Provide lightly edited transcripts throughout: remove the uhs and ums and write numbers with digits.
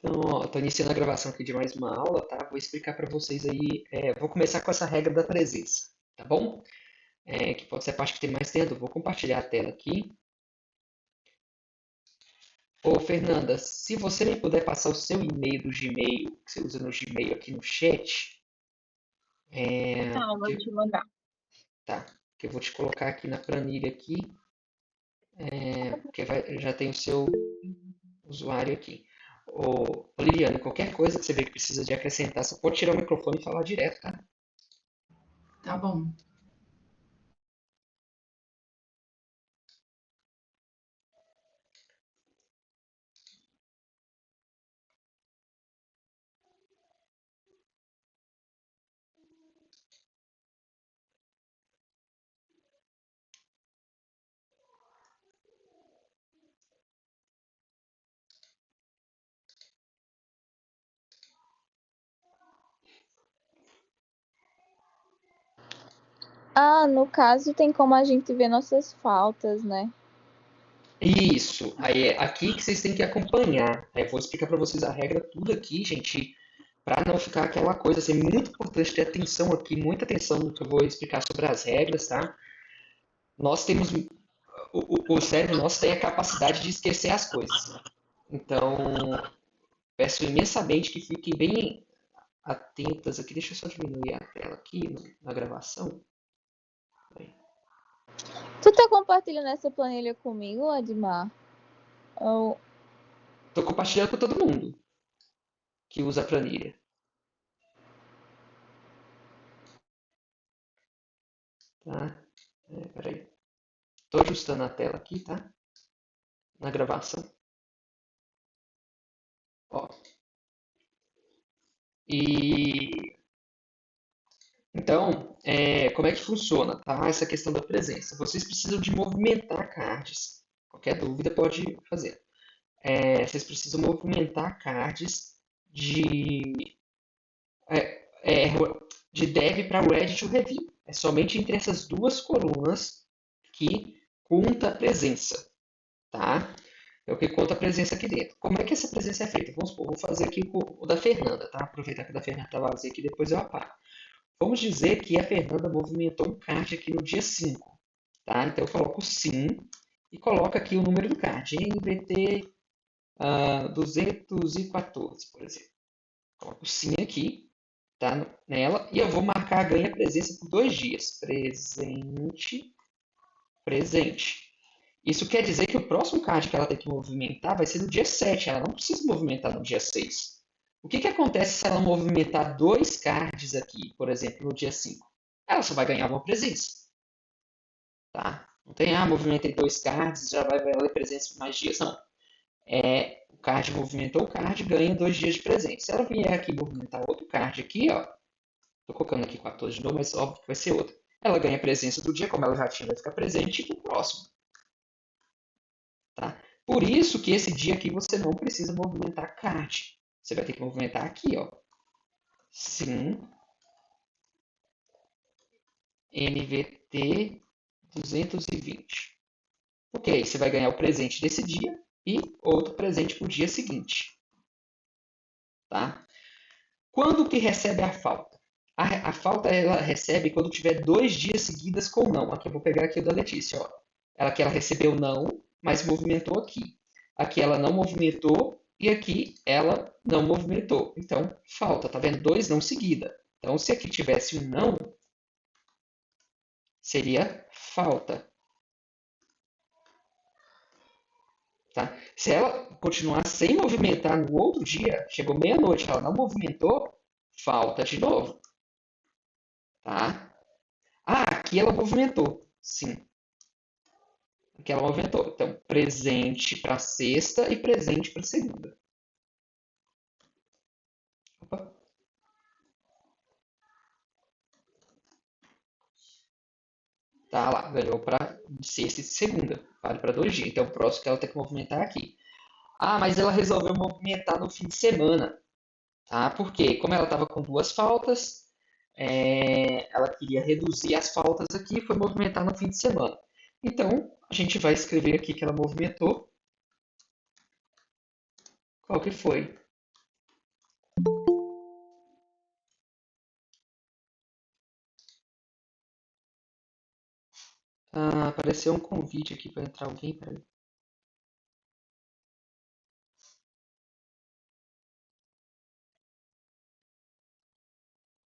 Então, ó, tô iniciando a gravação aqui de mais uma aula, tá? Vou explicar para vocês aí. Vou começar com essa regra da presença, tá bom? Que pode ser a parte que tem mais tempo. Vou compartilhar a tela aqui. Ô, Fernanda, se você me puder passar o seu e-mail do Gmail, que você usa no Gmail aqui no chat, Tá, eu vou que, te mandar. tá? Que eu vou te colocar aqui na planilha aqui, já tem o seu usuário aqui. Ô, Liliane, qualquer coisa que você vê que precisa de acrescentar, você pode tirar o microfone e falar direto, tá? Tá bom. Ah, no caso tem como a gente ver nossas faltas, né? Isso, aí é aqui que vocês têm que acompanhar. Aí eu vou explicar para vocês a regra tudo aqui, gente, para não ficar aquela coisa assim, muito importante ter atenção aqui, muita atenção no que eu vou explicar sobre as regras, tá? Nós temos o cérebro nosso tem a capacidade de esquecer as coisas. Então, peço imensamente que fiquem bem atentas aqui. Deixa eu só diminuir a tela aqui na gravação. Tu tá compartilhando essa planilha comigo, Admar? Ou... Estou compartilhando com todo mundo que usa a planilha, tá? Peraí. Estou ajustando a tela aqui, tá? Na gravação. Ó, e então, como é que funciona, tá? Essa questão da presença. Vocês precisam de movimentar cards. Qualquer dúvida pode fazer. Vocês precisam movimentar cards de, é, é, de dev para ready to review. É somente entre essas duas colunas que conta a presença, tá? É o que conta a presença aqui dentro. Como é que essa presença é feita? Vamos supor, vou fazer aqui o da Fernanda, tá? Aproveitar que o da Fernanda está vazio aqui, depois eu apago. Vamos dizer que a Fernanda movimentou um card aqui no dia 5, tá? Então eu coloco sim e coloco aqui o número do card, NVT 214, por exemplo. Coloco sim aqui, tá? Nela, e eu vou marcar a ganha presença por 2 dias. Presente, presente. Isso quer dizer que o próximo card que ela tem que movimentar vai ser no dia 7. Ela não precisa movimentar no dia 6. O que acontece se ela movimentar dois cards aqui, por exemplo, no dia 5? Ela só vai ganhar uma presença. Tá? Não tem, movimentei dois cards, já vai valer presença por mais dias. Não. O card movimentou o card, ganha 2 dias de presença. Se ela vier aqui movimentar outro card aqui, ó. Tô colocando aqui 14 de novo, mas óbvio que vai ser outro. Ela ganha presença do dia, como ela já tinha, vai ficar presente pro próximo. Tá? Por isso que esse dia aqui você não precisa movimentar card. Você vai ter que movimentar aqui, ó. Sim, NVT 220. Ok, você vai ganhar o presente desse dia e outro presente para o dia seguinte. Tá? Quando que recebe a falta? A falta ela recebe quando tiver 2 dias seguidas com não. Aqui eu vou pegar aqui o da Letícia. Ó. Ela recebeu não, mas movimentou aqui. Aqui ela não movimentou e aqui ela não movimentou. Então, falta, tá vendo? 2 não seguida. Então, se aqui tivesse um não, seria falta. Tá? Se ela continuar sem movimentar no outro dia, chegou meia-noite, ela não movimentou, falta de novo. Tá? Aqui ela movimentou. Sim, aqui ela movimentou. Então, presente para sexta e presente para segunda. Opa. Tá lá, ganhou para sexta e segunda. Vale para 2 dias. Então, o próximo que ela tem que movimentar é aqui. Mas ela resolveu movimentar no fim de semana. Tá? Por quê? Como ela estava com duas faltas, ela queria reduzir as faltas aqui e foi movimentar no fim de semana. Então, a gente vai escrever aqui que ela movimentou. Qual que foi? apareceu um convite aqui para entrar alguém. Peraí.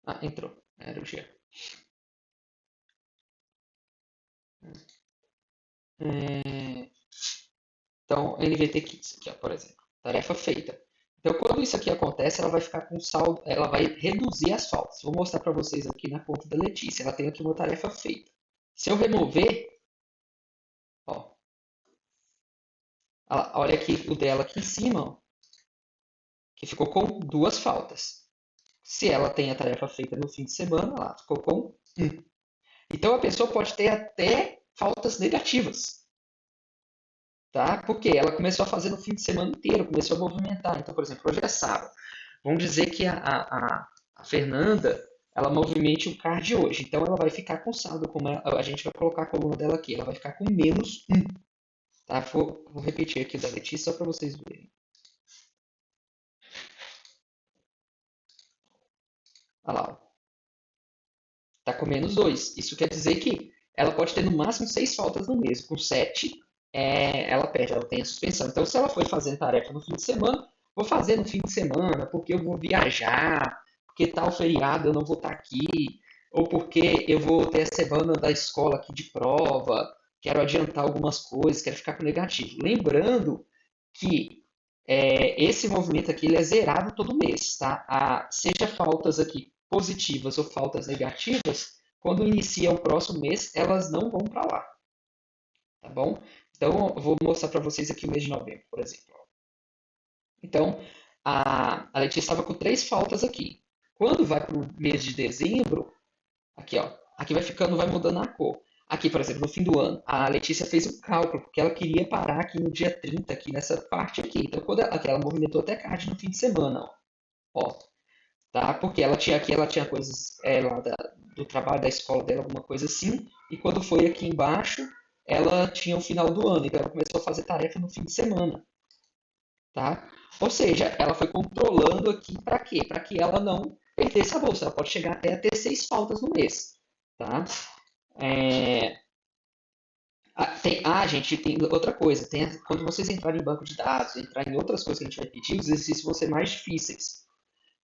Ah, entrou. Era o Jean. É, Então, NVT Kits aqui, ó, por exemplo. Tarefa feita. Então, quando isso aqui acontece, ela vai ficar com saldo, ela vai reduzir as faltas. Vou mostrar para vocês aqui na conta da Letícia. Ela tem aqui uma tarefa feita. Se eu remover, ó, olha aqui o dela aqui em cima, ó, que ficou com duas faltas. Se ela tem a tarefa feita no fim de semana, ela ficou com um. Então, a pessoa pode ter até faltas negativas. Tá? Porque ela começou a fazer no fim de semana inteiro, começou a movimentar. Então, por exemplo, hoje é sábado. Vamos dizer que a Fernanda ela movimente o card hoje. Então, ela vai ficar com saldo, como a gente vai colocar a coluna dela aqui. Ela vai ficar com menos um. Tá? Vou repetir aqui o da Letícia só para vocês verem. Olha lá. Está com menos 2. Isso quer dizer que ela pode ter no máximo 6 faltas no mês. Com 7, ela perde, ela tem a suspensão. Então, se ela for fazendo tarefa no fim de semana, vou fazer no fim de semana porque eu vou viajar, porque tal feriado eu não vou estar aqui, ou porque eu vou ter a semana da escola aqui de prova, quero adiantar algumas coisas, quero ficar com negativo. Lembrando que esse movimento aqui ele é zerado todo mês, tá? Seja faltas aqui positivas ou faltas negativas, quando inicia o próximo mês, elas não vão para lá, tá bom? Então, eu vou mostrar para vocês aqui o mês de novembro, por exemplo. Então, a Letícia estava com 3 faltas aqui. Quando vai para o mês de dezembro, aqui, ó, aqui vai ficando, vai mudando a cor. Aqui, por exemplo, no fim do ano, a Letícia fez o cálculo, porque ela queria parar aqui no dia 30, aqui nessa parte aqui. Então, quando ela movimentou até card no fim de semana, ó, tá? Porque ela tinha coisas lá do trabalho, da escola dela, alguma coisa assim. E quando foi aqui embaixo, ela tinha o final do ano, então ela começou a fazer tarefa no fim de semana, tá? Ou seja, ela foi controlando aqui para quê? Para que ela não perdesse a bolsa. Ela pode chegar até a ter 6 faltas no mês, tá? É, gente, tem outra coisa. Quando vocês entrarem em banco de dados, entrar em outras coisas que a gente vai pedir, os exercícios vão ser mais difíceis.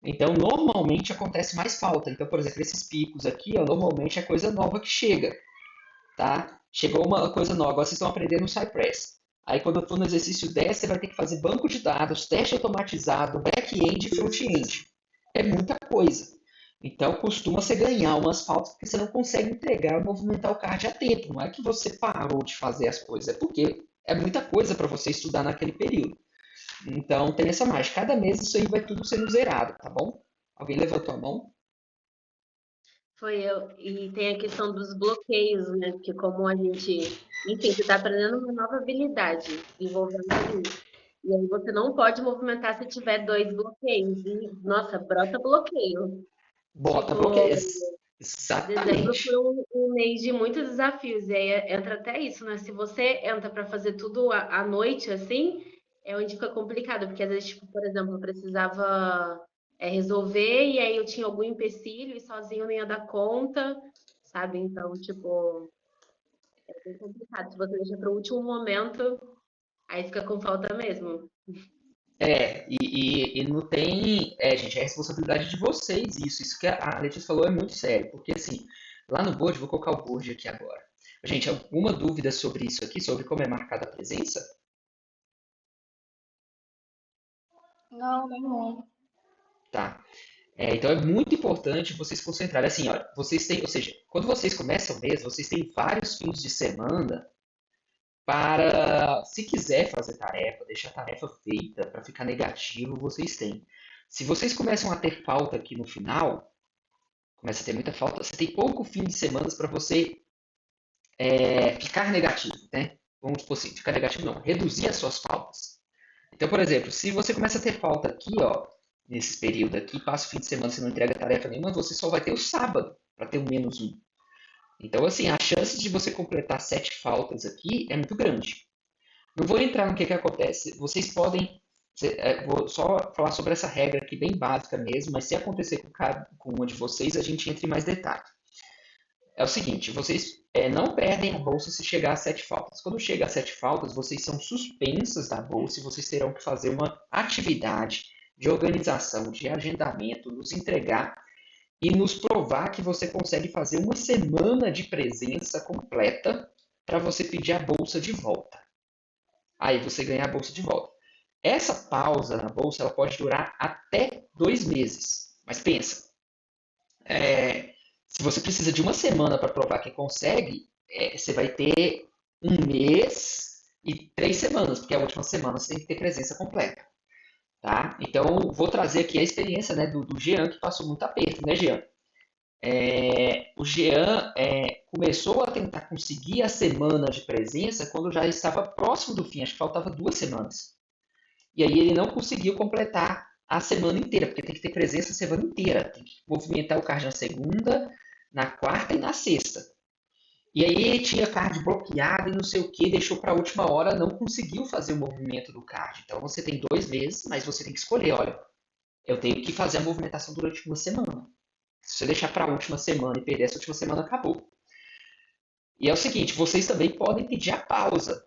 Então, normalmente acontece mais falta. Então, por exemplo, esses picos aqui, ó, normalmente é coisa nova que chega, tá? Chegou uma coisa nova. Agora vocês estão aprendendo no Cypress. Aí, quando eu for no exercício 10, você vai ter que fazer banco de dados, teste automatizado, back-end e front-end. É muita coisa. Então, costuma você ganhar umas faltas porque você não consegue entregar, movimentar o card a tempo. Não é que você parou de fazer as coisas, é porque é muita coisa para você estudar naquele período. Então, tem essa margem. Cada mês isso aí vai tudo sendo zerado, tá bom? Alguém levantou a mão? Foi eu. E tem a questão dos bloqueios, né? Porque como a gente, enfim, você está aprendendo uma nova habilidade envolvendo ali. E aí você não pode movimentar se tiver 2 bloqueios. E, nossa, brota bloqueio. Bota Tipo, bloqueio. dezembro Exatamente. foi um mês de muitos desafios. E aí entra até isso, né? Se você entra para fazer tudo à noite, assim, é onde fica complicado. Porque às vezes, tipo, por exemplo, eu precisava resolver e aí eu tinha algum empecilho e sozinho eu não ia dar conta, sabe? Então, tipo, é bem complicado. Se você deixa para o último momento, aí fica com falta mesmo. E não tem. Gente, é responsabilidade de vocês isso. Isso que a Letícia falou é muito sério. Porque, assim, lá no board, vou colocar o board aqui agora. Gente, alguma dúvida sobre isso aqui, sobre como é marcada a presença? Não, nenhum. Tá. Então é muito importante vocês se concentrarem. Assim, olha, vocês têm, ou seja, quando vocês começam o mês, vocês têm vários fins de semana para, se quiser fazer tarefa, deixar a tarefa feita, para ficar negativo, vocês têm. Se vocês começam a ter falta aqui no final, começa a ter muita falta, você tem pouco fim de semana para você ficar negativo, né? Vamos supor assim, ficar negativo não, reduzir as suas faltas. Então, por exemplo, se você começa a ter falta aqui, ó, nesse período aqui, passa o fim de semana, você não entrega tarefa nenhuma, você só vai ter o sábado para ter um menos um. Então, assim, a chance de você completar 7 faltas aqui é muito grande. Não vou entrar no que acontece. Vocês podem. Vou só falar sobre essa regra aqui, bem básica mesmo, mas se acontecer com uma de vocês, a gente entra em mais detalhes. É o seguinte, vocês não perdem a bolsa se chegar a 7 faltas. Quando chega a 7 faltas, vocês são suspensas da bolsa e vocês terão que fazer uma atividade de organização, de agendamento, nos entregar e nos provar que você consegue fazer uma semana de presença completa para você pedir a bolsa de volta. Aí você ganha a bolsa de volta. Essa pausa na bolsa ela pode durar até 2 meses. Mas pensa, se você precisa de uma semana para provar que consegue, você vai ter 1 mês e 3 semanas, porque a última semana você tem que ter presença completa. Tá? Então, vou trazer aqui a experiência, né, do Jean, que passou muito aperto, né, Jean? O Jean começou a tentar conseguir a semana de presença quando já estava próximo do fim, acho que faltava 2 semanas. E aí ele não conseguiu completar a semana inteira, porque tem que ter presença a semana inteira. Tem que movimentar o card na segunda, na quarta e na sexta. E aí ele tinha card bloqueado e não sei o que, deixou para a última hora, não conseguiu fazer o movimento do card. Então você tem 2 meses, mas você tem que escolher, olha, eu tenho que fazer a movimentação durante uma semana. Se você deixar para a última semana e perder essa última semana, acabou. E é o seguinte, vocês também podem pedir a pausa,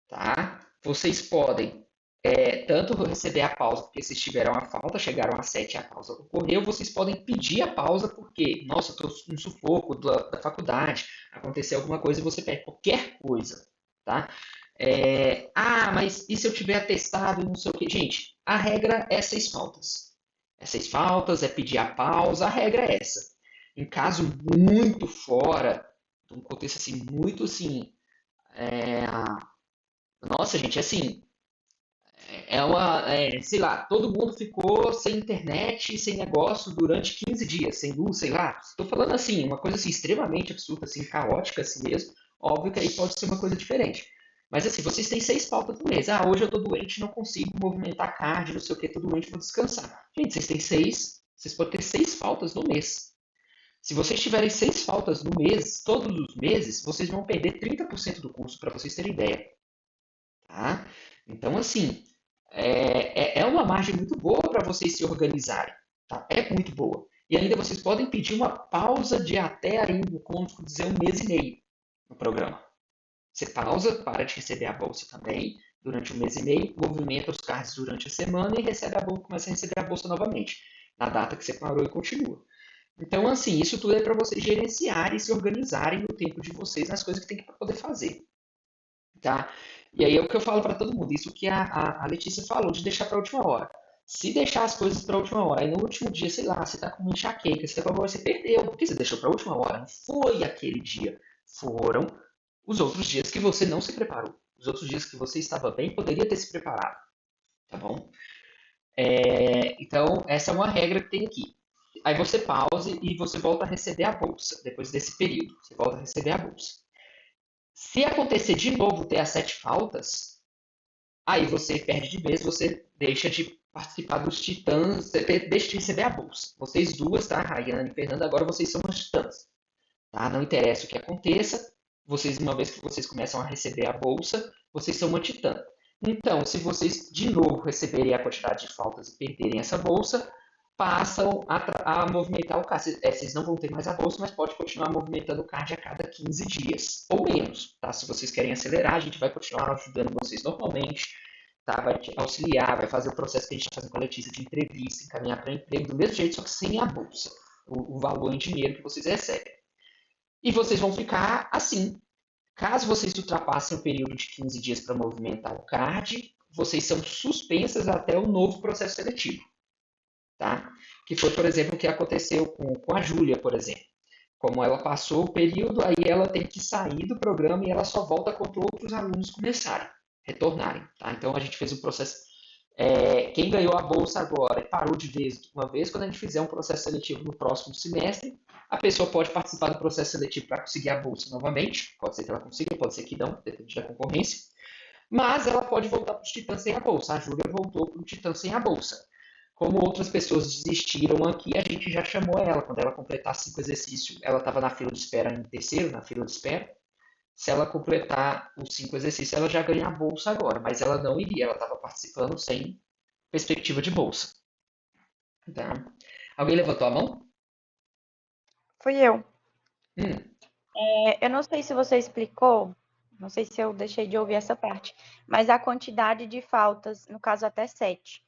tá? Vocês podem tanto receber a pausa porque vocês tiveram a falta, chegaram a 7 e a pausa ocorreu, vocês podem pedir a pausa porque, nossa, estou no sufoco da faculdade, aconteceu alguma coisa e você pede qualquer coisa, tá? Mas e se eu tiver atestado e não sei o que? Gente, a regra é 6 faltas. É 6 faltas, é pedir a pausa, a regra é essa. Em caso muito fora, um contexto assim, muito assim, nossa, gente, assim, sei lá, todo mundo ficou sem internet, sem negócio durante 15 dias, sem luz, sei lá. Estou falando assim, uma coisa assim extremamente absurda, assim, caótica assim mesmo. Óbvio que aí pode ser uma coisa diferente. Mas assim, vocês têm 6 faltas no mês. Ah, hoje eu tô doente, não consigo movimentar card, não sei o que, tô doente, vou descansar. Gente, vocês podem ter 6 faltas no mês. Se vocês tiverem 6 faltas no mês, todos os meses, vocês vão perder 30% do curso, para vocês terem ideia. Tá? Então, assim, é uma margem muito boa para vocês se organizarem. Tá? É muito boa. E ainda vocês podem pedir uma pausa de até aí, como dizer, 1 mês e meio no programa. Você pausa, para de receber a bolsa também durante 1 mês e meio, movimenta os cards durante a semana e recebe a bolsa, começa a receber a bolsa novamente, na data que você parou e continua. Então, assim, isso tudo é para vocês gerenciarem e se organizarem no tempo de vocês nas coisas que tem que poder fazer. Tá? E aí é o que eu falo para todo mundo, isso que a Letícia falou, de deixar para a última hora. Se deixar as coisas para a última hora, aí no último dia, sei lá, você está com uma enxaqueca, você perdeu, porque você deixou para a última hora. Não foi aquele dia, foram os outros dias que você não se preparou. Os outros dias que você estava bem, poderia ter se preparado. Tá bom? Então, essa é uma regra que tem aqui. Aí você pause e você volta a receber a bolsa. Depois desse período, você volta a receber a bolsa. Se acontecer de novo ter as 7 faltas, aí você perde de vez, você deixa de participar dos titãs, você deixa de receber a bolsa. Vocês duas, tá? Rayane e Fernanda, agora vocês são os titãs. Tá? Não interessa o que aconteça, vocês, uma vez que vocês começam a receber a bolsa, vocês são uma titã. Então, se vocês de novo receberem a quantidade de faltas e perderem essa bolsa, passam a movimentar o card. Vocês não vão ter mais a bolsa, mas pode continuar movimentando o card a cada 15 dias, ou menos. Tá? Se vocês querem acelerar, a gente vai continuar ajudando vocês normalmente, tá? Vai te auxiliar, vai fazer o processo que a gente está fazendo com a Letícia de entrevista, encaminhar para emprego do mesmo jeito, só que sem a bolsa, o valor em dinheiro que vocês recebem. E vocês vão ficar assim. Caso vocês ultrapassem o período de 15 dias para movimentar o card, vocês são suspensas até o novo processo seletivo. Tá? Que foi, por exemplo, o que aconteceu com a Júlia, por exemplo. Como ela passou o período, aí ela tem que sair do programa e ela só volta quando outros alunos começarem, retornarem. Tá? Então a gente fez um processo. Quem ganhou a bolsa agora e parou de vez uma vez, quando a gente fizer um processo seletivo no próximo semestre, a pessoa pode participar do processo seletivo para conseguir a bolsa novamente. Pode ser que ela consiga, pode ser que não, depende da concorrência. Mas ela pode voltar para os titãs sem a bolsa. A Júlia voltou para o titã sem a bolsa. Como outras pessoas desistiram aqui, a gente já chamou ela. Quando ela completar 5 exercícios, ela estava na fila de espera em terceiro, na fila de espera. Se ela completar os 5 exercícios, ela já ganha a bolsa agora. Mas ela não iria, ela estava participando sem perspectiva de bolsa. Tá? Alguém levantou a mão? Fui eu. Hum, Eu não sei se você explicou, não sei se eu deixei de ouvir essa parte, mas a quantidade de faltas, no caso até 7,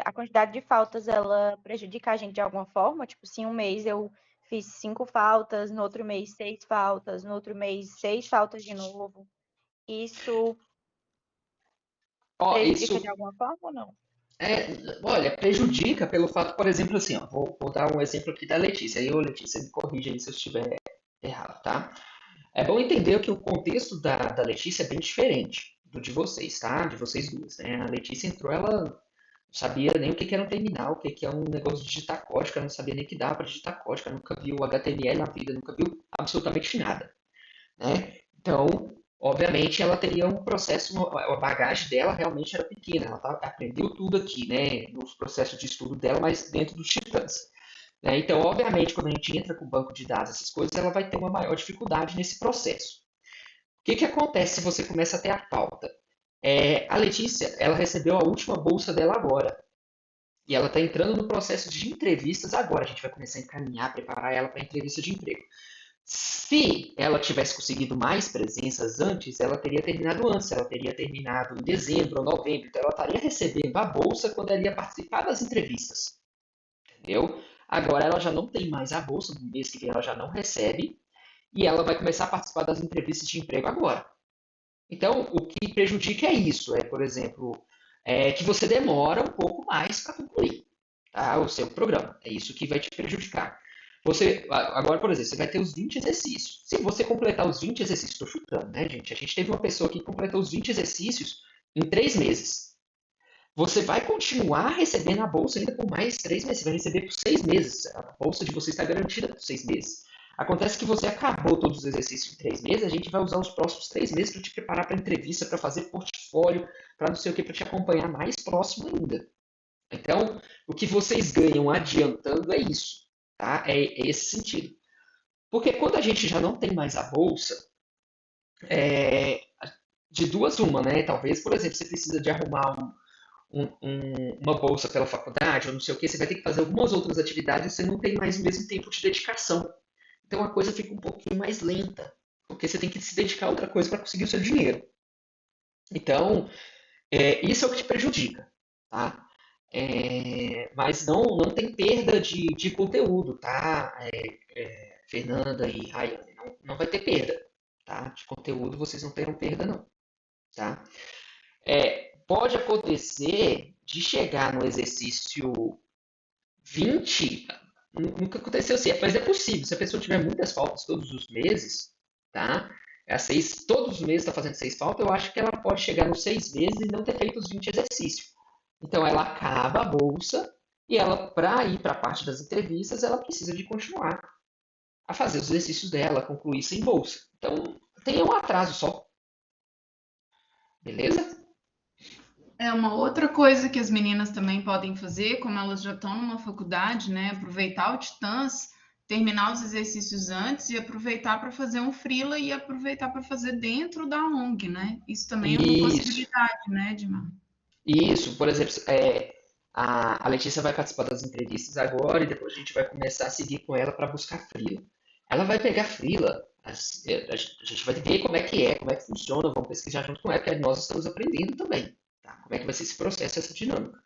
a quantidade de faltas, ela prejudica a gente de alguma forma? Tipo, se um mês eu fiz 5 faltas, no outro mês 6 faltas, no outro mês 6 faltas de novo, isso ó, prejudica de isso alguma forma ou não? olha, prejudica pelo fato, por exemplo, assim, ó, vou dar um exemplo aqui da Letícia. Aí, ô Letícia, me corrija aí se eu estiver errado, tá? É bom entender que o contexto da Letícia é bem diferente do de vocês, tá? De vocês duas, né? A Letícia entrou, ela não sabia nem o que era um terminal, o que é um negócio de digitar código, ela não sabia nem que dá para digitar código, ela nunca viu HTML na vida, nunca viu absolutamente nada, né? Então, obviamente, ela teria um processo, a bagagem dela realmente era pequena, ela aprendeu tudo aqui, né? Nos processos de estudo dela, mas dentro dos Titãs. Né? Então, obviamente, quando a gente entra com o banco de dados, essas coisas, ela vai ter uma maior dificuldade nesse processo. O que acontece se você começa a ter a falta? A Letícia, ela recebeu a última bolsa dela agora. E ela está entrando no processo de entrevistas agora. A gente vai começar a encaminhar, preparar ela para a entrevista de emprego. Se ela tivesse conseguido mais presenças antes, ela teria terminado antes. Ela teria terminado em dezembro ou novembro. Então, ela estaria recebendo a bolsa quando ela ia participar das entrevistas. Entendeu? Agora ela já não tem mais a bolsa, no mês que vem ela já não recebe, e ela vai começar a participar das entrevistas de emprego agora. Então, o que prejudica é isso, por exemplo, que você demora um pouco mais para concluir, tá, o seu programa. É isso que vai te prejudicar. Você, agora, por exemplo, você vai ter os 20 exercícios. Se você completar os 20 exercícios, estou chutando, né, gente? A gente teve uma pessoa que completou os 20 exercícios em 3 meses. Você vai continuar recebendo a bolsa ainda por mais 3 meses. Você vai receber por 6 meses. A bolsa de você está garantida por 6 meses. Acontece que você acabou todos os exercícios em 3 meses, a gente vai usar os próximos 3 meses para te preparar para entrevista, para fazer portfólio, para não sei o que, para te acompanhar mais próximo ainda. Então, o que vocês ganham adiantando é isso, tá? É esse sentido. Porque quando a gente já não tem mais a bolsa, é, de duas uma, né? Talvez, por exemplo, você precisa de arrumar uma bolsa pela faculdade, ou não sei o que, você vai ter que fazer algumas outras atividades e você não tem mais o mesmo tempo de dedicação. Então a coisa fica um pouquinho mais lenta, porque você tem que se dedicar a outra coisa para conseguir o seu dinheiro. Então, isso é o que te prejudica, tá? Mas não tem perda de conteúdo, tá? Fernanda e Rayane, não vai ter perda, tá? De conteúdo vocês não terão perda, não, tá? Pode acontecer de chegar no exercício 20, nunca aconteceu assim, mas é possível. Se a pessoa tiver muitas faltas todos os meses, tá? Todos os meses está fazendo 6 faltas, eu acho que ela pode chegar nos 6 meses e não ter feito os 20 exercícios. Então ela acaba a bolsa e ela, para ir para a parte das entrevistas, ela precisa de continuar a fazer os exercícios dela, concluir sem bolsa. Então tem um atraso só, beleza? É uma outra coisa que as meninas também podem fazer, como elas já estão numa faculdade, né? Aproveitar o Titãs, terminar os exercícios antes e aproveitar para fazer um freela e aproveitar para fazer dentro da ONG, né? Isso também é uma Isso. possibilidade, né, Dimar? Isso, por exemplo, a Letícia vai participar das entrevistas agora e depois a gente vai começar a seguir com ela para buscar freela. Ela vai pegar freela, a gente vai ver como como é que funciona, vamos pesquisar junto com ela, porque nós estamos aprendendo também, tá? Como é que vai ser esse processo, essa dinâmica.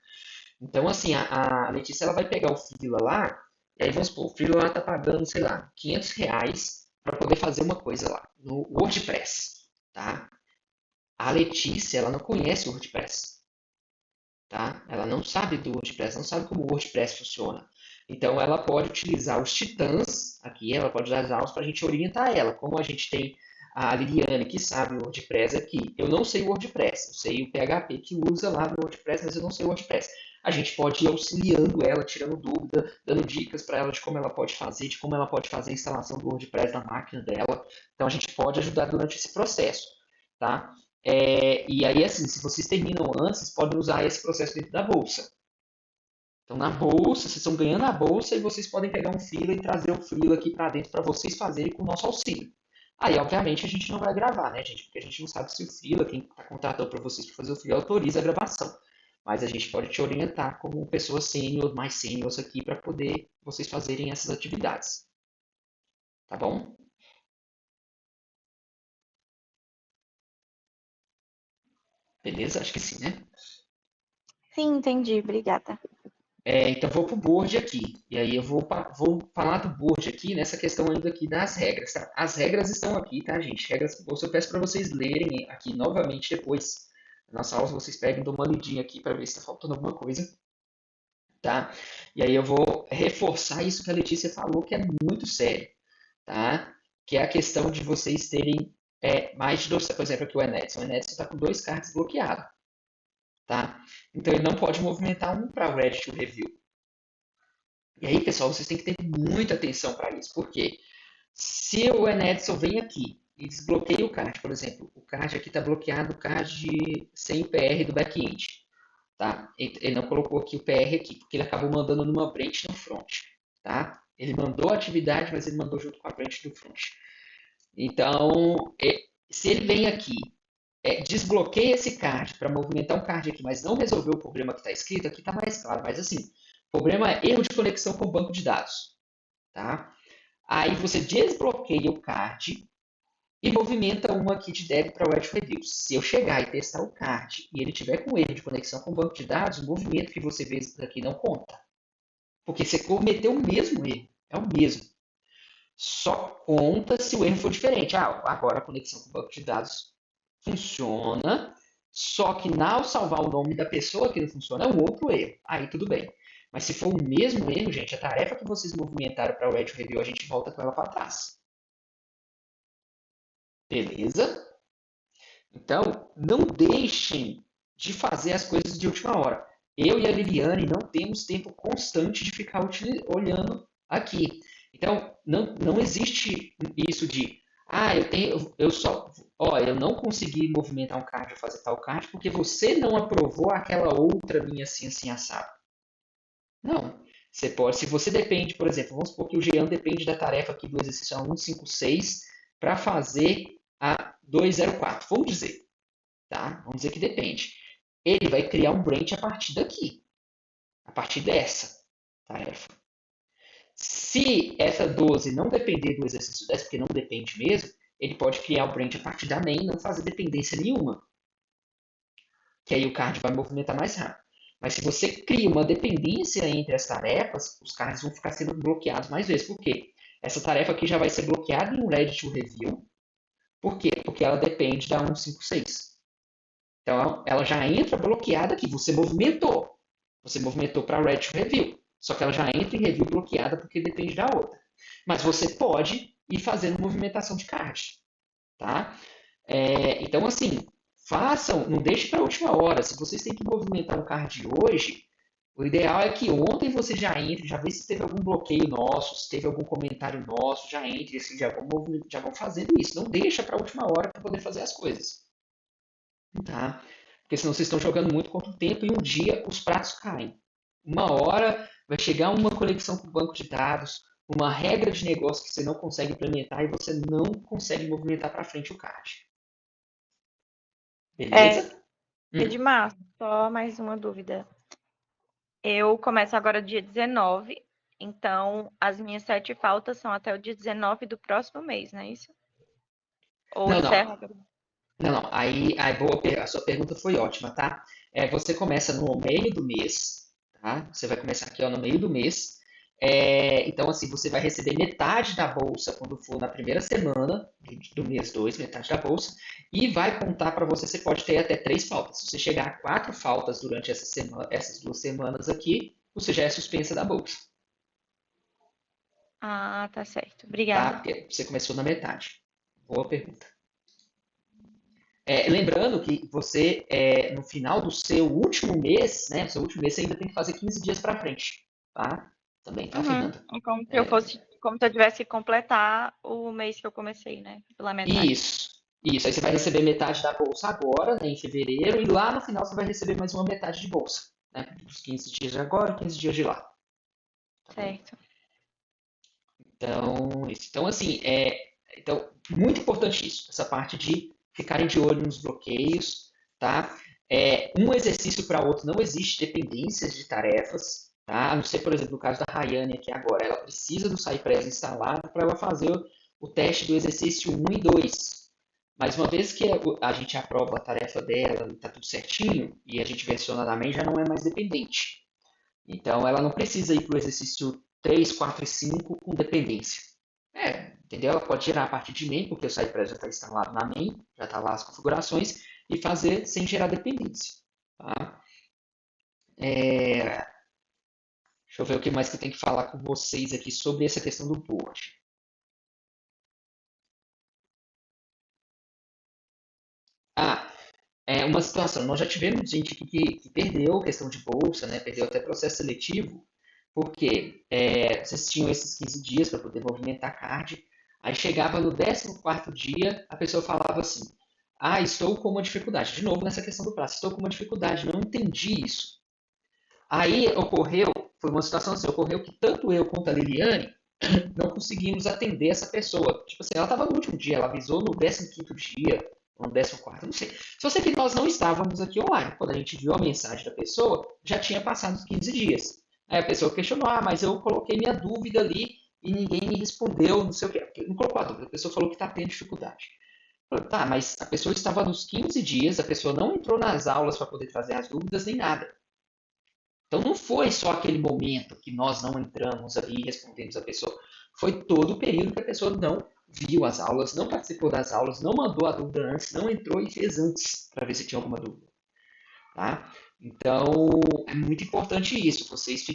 Então, assim, a Letícia ela vai pegar o freela lá, e aí vamos supor, o freela lá tá pagando, sei lá, R$ 500 para poder fazer uma coisa lá, no WordPress, tá? A Letícia, ela não conhece o WordPress. Tá? Ela não sabe do WordPress, não sabe como o WordPress funciona. Então, ela pode utilizar os titãs aqui, ela pode usar as aulas para a gente orientar ela. Como a gente tem a Liliane que sabe o WordPress aqui, eu não sei o WordPress, eu sei o PHP que usa lá no WordPress, mas eu não sei o WordPress. A gente pode ir auxiliando ela, tirando dúvida, dando dicas para ela de como ela pode fazer, de como ela pode fazer a instalação do WordPress na máquina dela. Então, a gente pode ajudar durante esse processo, tá? E aí, assim, se vocês terminam antes, vocês podem usar esse processo dentro da bolsa. Então, na bolsa, vocês estão ganhando a bolsa e vocês podem pegar um freela e trazer o freela aqui para dentro para vocês fazerem com o nosso auxílio. Aí, obviamente, a gente não vai gravar, né, gente? Porque a gente não sabe se o freela, quem está contratando para vocês para fazer o freela, autoriza a gravação. Mas a gente pode te orientar como pessoas sênior, mais sêniores aqui, para poder vocês fazerem essas atividades. Tá bom? Beleza? Acho que sim, né? Sim, entendi. Obrigada. Então, vou para o board aqui. E aí eu vou falar do board aqui nessa questão ainda aqui das regras, tá? As regras estão aqui, tá, gente? Regras, eu peço para vocês lerem aqui novamente depois da nossa aula. Vocês peguem, dão uma lidinha aqui para ver se está faltando alguma coisa, tá? E aí eu vou reforçar isso que a Letícia falou, que é muito sério, tá? Que é a questão de vocês terem mais de dois. Por exemplo, aqui o Enedson. O Enedson está com 2 cards bloqueados, tá? Então ele não pode movimentar um para o Ready to Review. E aí, pessoal, vocês têm que ter muita atenção para isso. Por quê? Se o Enedson vem aqui e desbloqueia o card, por exemplo, o card aqui está bloqueado, o card sem PR do back-end. Tá? Ele não colocou aqui o PR aqui, porque ele acabou mandando numa branch no front. Tá? Ele mandou a atividade, mas ele mandou junto com a branch do front. Então, se ele vem aqui, desbloqueia esse card para movimentar um card aqui, mas não resolveu o problema que está escrito, aqui está mais claro, mas assim, o problema é erro de conexão com o banco de dados. Tá? Aí você desbloqueia o card e movimenta uma aqui de débito para o Ready Review. Se eu chegar e testar o card e ele tiver com erro de conexão com o banco de dados, o movimento que você vê aqui não conta. Porque você cometeu o mesmo erro. É o mesmo. Só conta se o erro for diferente. Agora a conexão com o banco de dados funciona, só que ao salvar o nome da pessoa que não funciona é um outro erro. Aí tudo bem. Mas se for o mesmo erro, gente, a tarefa que vocês movimentaram para o Ready Review, a gente volta com ela para trás. Beleza? Então, não deixem de fazer as coisas de última hora. Eu e a Liliane não temos tempo constante de ficar olhando aqui. Então, não existe isso de, eu não consegui movimentar um card ou fazer tal card porque você não aprovou aquela outra linha assim, assim, assado. Não. Você pode, se você depende, por exemplo, vamos supor que o Jean depende da tarefa aqui do exercício 156 para fazer a 204. Vamos dizer, tá? Vamos dizer que depende. Ele vai criar um branch a partir daqui, a partir dessa tarefa. Se essa 12 não depender do exercício 10, porque não depende mesmo, ele pode criar o branch a partir da main e não fazer dependência nenhuma. Que aí o card vai movimentar mais rápido. Mas se você cria uma dependência entre as tarefas, os cards vão ficar sendo bloqueados mais vezes. Por quê? Essa tarefa aqui já vai ser bloqueada em um Ready to Review. Por quê? Porque ela depende da 156. Então, ela já entra bloqueada aqui. Você movimentou. Você movimentou para Ready to Review. Só que ela já entra em review bloqueada porque depende da outra. Mas você pode ir fazendo movimentação de card. Tá? Então, assim, façam, não deixe para a última hora. Se vocês têm que movimentar um card hoje, o ideal é que ontem você já entre, já vê se teve algum bloqueio nosso, se teve algum comentário nosso, já entre, assim, já vão fazendo isso. Não deixa para a última hora para poder fazer as coisas. Tá? Porque senão vocês estão jogando muito contra o tempo e um dia os pratos caem. Uma hora vai chegar uma conexão com o banco de dados, uma regra de negócio que você não consegue implementar e você não consegue movimentar para frente o card. Beleza? Edmar, só mais uma dúvida. Eu começo agora dia 19, então as minhas 7 faltas são até o dia 19 do próximo mês, não é isso? Ou Não, encerra? não. Aí a sua pergunta foi ótima, tá? Você começa no meio do mês, tá? Você vai começar aqui no meio do mês. Então, assim, você vai receber metade da bolsa quando for na primeira semana do mês 2, metade da bolsa, e vai contar para você pode ter até 3 faltas. Se você chegar a 4 faltas durante essas 2 semanas aqui, você já é suspensa da bolsa. Ah, tá certo. Tá? Obrigada. Porque você começou na metade. Boa pergunta. Lembrando que você, no final do seu último mês, né? Seu último mês você ainda tem que fazer 15 dias para frente, tá? Também, tá, Fernanda? Como se eu tivesse que completar o mês que eu comecei, né? Pela metade. Isso. Aí você vai receber metade da bolsa agora, né, em fevereiro, e lá no final você vai receber mais uma metade de bolsa, né? Os 15 dias de agora e 15 dias de lá. Tá bom? Certo. Então, isso. Então, assim, então, muito importante isso, essa parte de ficarem de olho nos bloqueios, tá? Um exercício para outro não existe dependências de tarefas, tá? A não ser, por exemplo, no caso da Rayane aqui agora, ela precisa do Cypress instalado para ela fazer o teste do exercício 1 e 2. Mas uma vez que a gente aprova a tarefa dela e está tudo certinho, e a gente versiona na main, já não é mais dependente. Então, ela não precisa ir para o exercício 3, 4 e 5 com dependência. Entendeu? Ela pode gerar a partir de main, porque o SciPress já está instalado na main, já está lá as configurações, e fazer sem gerar dependência. Tá? Deixa eu ver o que mais que eu tenho que falar com vocês aqui sobre essa questão do board. Uma situação. Nós já tivemos gente aqui que perdeu questão de bolsa, né? Perdeu até processo seletivo, porque vocês tinham esses 15 dias para poder movimentar card. Aí chegava no 14º dia, a pessoa falava assim: estou com uma dificuldade. De novo, nessa questão do prazo, estou com uma dificuldade, não entendi isso. Aí foi uma situação assim, ocorreu que tanto eu quanto a Liliane não conseguimos atender essa pessoa. Tipo assim, ela estava no último dia, ela avisou no 15º dia, ou no 14º, não sei. Só sei que nós não estávamos aqui online. Quando a gente viu a mensagem da pessoa, já tinha passado os 15 dias. Aí a pessoa questionou, mas eu coloquei minha dúvida ali e ninguém me respondeu, não sei o quê. Não colocou a dúvida, a pessoa falou que está tendo dificuldade. Eu falei, tá, mas a pessoa estava nos 15 dias, a pessoa não entrou nas aulas para poder trazer as dúvidas nem nada. Então não foi só aquele momento que nós não entramos ali e respondemos a pessoa. Foi todo o período que a pessoa não viu as aulas, não participou das aulas, não mandou a dúvida antes, não entrou e fez antes para ver se tinha alguma dúvida. Tá? Então é muito importante isso, vocês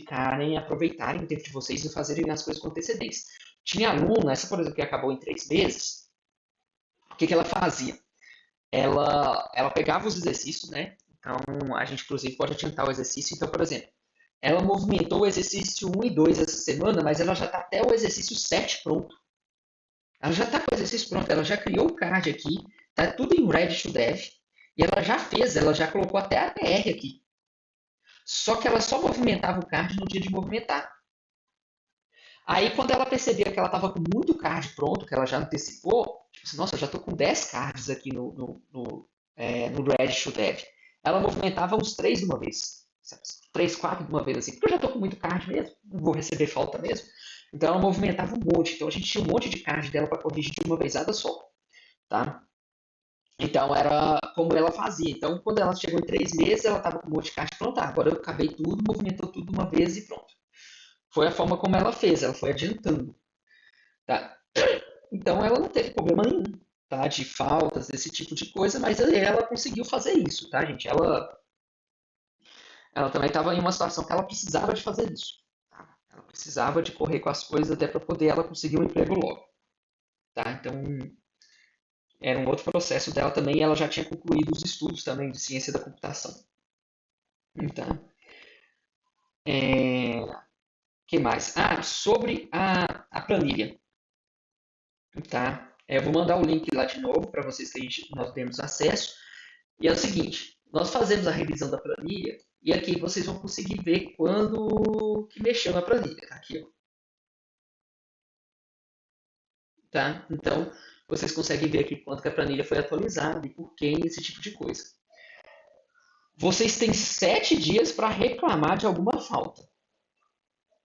aproveitarem o tempo de vocês e fazerem as coisas com antecedência. Tinha aluna, essa por exemplo que acabou em 3 meses, o que ela fazia? Ela pegava os exercícios, né? Então, a gente, inclusive, pode adiantar o exercício. Então, por exemplo, ela movimentou o exercício 1 e 2 essa semana, mas ela já está até o exercício 7 pronto. Ela já está com o exercício pronto, ela já criou o card aqui, está tudo em Ready to Dev, e ela já colocou até a PR aqui. Só que ela só movimentava o card no dia de movimentar. Aí, quando ela percebia que ela estava com muito card pronto, que ela já antecipou, tipo assim, nossa, eu já estou com 10 cards aqui no Ready to Dev. Ela movimentava uns 3 de uma vez. 3, 4 de uma vez, assim. Porque eu já estou com muito card mesmo. Não vou receber falta mesmo. Então ela movimentava um monte. Então a gente tinha um monte de card dela para corrigir de uma vezada só. Tá? Então era como ela fazia. Então quando ela chegou em 3 meses, ela estava com um monte de card pronto. Agora eu acabei tudo, movimentou tudo de uma vez e pronto. Foi a forma como ela fez. Ela foi adiantando. Tá? Então ela não teve problema nenhum. Tá, de faltas, desse tipo de coisa, mas ela conseguiu fazer isso, tá, gente? Ela também estava em uma situação que ela precisava de fazer isso. Tá? Ela precisava de correr com as coisas até para poder ela conseguir um emprego logo. Tá? Então, era um outro processo dela também, e ela já tinha concluído os estudos também de ciência da computação. Então, que mais? Sobre a planilha. Tá? Eu vou mandar o link lá de novo para vocês que nós temos acesso. E é o seguinte, nós fazemos a revisão da planilha e aqui vocês vão conseguir ver quando que mexeu na planilha. Tá aqui, ó. Tá? Então, vocês conseguem ver aqui quanto que a planilha foi atualizada e por quem, esse tipo de coisa. Vocês têm 7 dias para reclamar de alguma falta.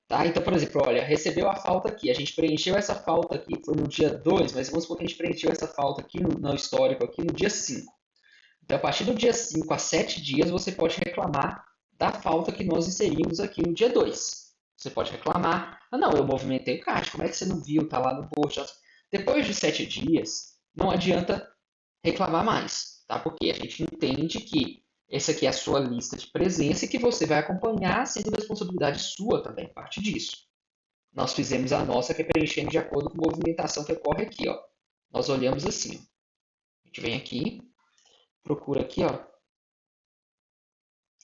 Tá? Então, por exemplo, olha, recebeu a falta aqui, a gente preencheu essa falta aqui, foi no dia 2, mas vamos supor que a gente preencheu essa falta aqui no histórico aqui no dia 5. Então, a partir do dia 5 a 7 dias, você pode reclamar da falta que nós inserimos aqui no dia 2. Você pode reclamar, não, eu movimentei o caixa, como é que você não viu, tá lá no post. Depois de 7 dias, não adianta reclamar mais, tá? Porque a gente entende que essa aqui é a sua lista de presença e que você vai acompanhar, sendo responsabilidade sua também, parte disso. Nós fizemos a nossa, que é preenchendo de acordo com a movimentação que ocorre aqui, ó. Nós olhamos assim, ó. A gente vem aqui, procura aqui, ó,